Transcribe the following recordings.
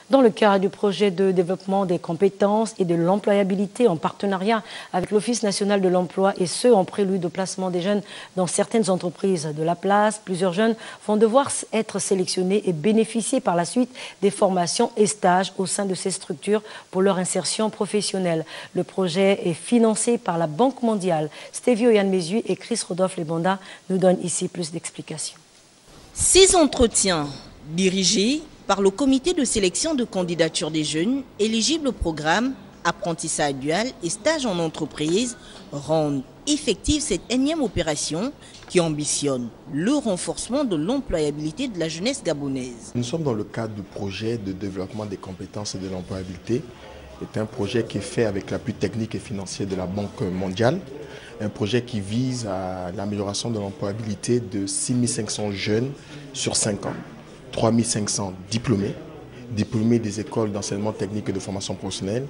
Dans le cadre du projet de développement des compétences et de l'employabilité en partenariat avec l'Office national de l'emploi et ce en prélude au placement des jeunes dans certaines entreprises de la place, plusieurs jeunes vont devoir être sélectionnés et bénéficier par la suite des formations et stages au sein de ces structures pour leur insertion professionnelle. Le projet est financé par la Banque mondiale. Stevie Oyanmezu et Chris Rodolphe Lebonda nous donnent ici plus d'explications. Ces entretiens dirigés par le comité de sélection de candidature des jeunes éligibles au programme apprentissage dual et stage en entreprise rendent effective cette énième opération qui ambitionne le renforcement de l'employabilité de la jeunesse gabonaise. Nous sommes dans le cadre du projet de développement des compétences et de l'employabilité. C'est un projet qui est fait avec l'appui technique et financier de la Banque mondiale. Un projet qui vise à l'amélioration de l'employabilité de 6500 jeunes sur 5 ans. 3500 diplômés des écoles d'enseignement technique et de formation professionnelle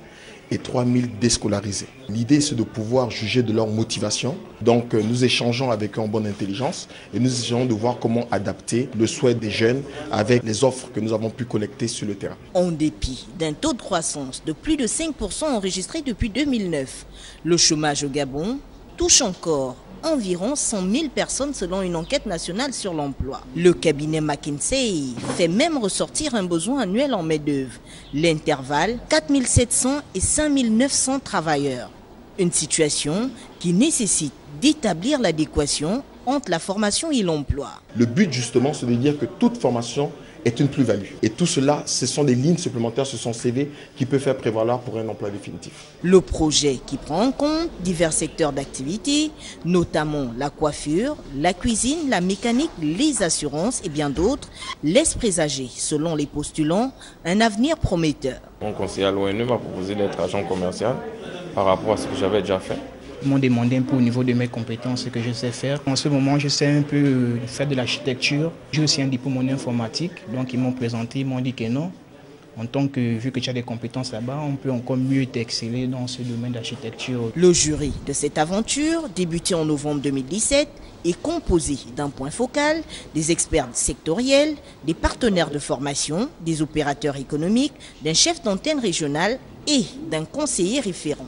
et 3000 déscolarisés. L'idée, c'est de pouvoir juger de leur motivation. Donc, nous échangeons avec eux en bonne intelligence et nous essayons de voir comment adapter le souhait des jeunes avec les offres que nous avons pu collecter sur le terrain. En dépit d'un taux de croissance de plus de 5% enregistré depuis 2009, le chômage au Gabon touche encore environ 100 000 personnes selon une enquête nationale sur l'emploi. Le cabinet McKinsey fait même ressortir un besoin annuel en main-d'œuvre. L'intervalle 4 700 et 5 900 travailleurs. Une situation qui nécessite d'établir l'adéquation entre la formation et l'emploi. Le but justement, c'est de dire que toute formation est une plus-value. Et tout cela, ce sont des lignes supplémentaires sur son CV qui peut faire prévaloir pour un emploi définitif. Le projet qui prend en compte divers secteurs d'activité, notamment la coiffure, la cuisine, la mécanique, les assurances et bien d'autres, laisse présager, selon les postulants, un avenir prometteur. Mon conseiller à l'ONU m'a proposé d'être agent commercial par rapport à ce que j'avais déjà fait. Ils m'ont demandé un peu au niveau de mes compétences ce que je sais faire. En ce moment, je sais un peu faire de l'architecture. J'ai aussi un diplôme en informatique. Donc, ils m'ont présenté, ils m'ont dit que non. En tant que, vu que tu as des compétences là-bas, on peut encore mieux t'exceller dans ce domaine d'architecture. Le jury de cette aventure, débutée en novembre 2017, est composé d'un point focal, des experts sectoriels, des partenaires de formation, des opérateurs économiques, d'un chef d'antenne régionale et d'un conseiller référent.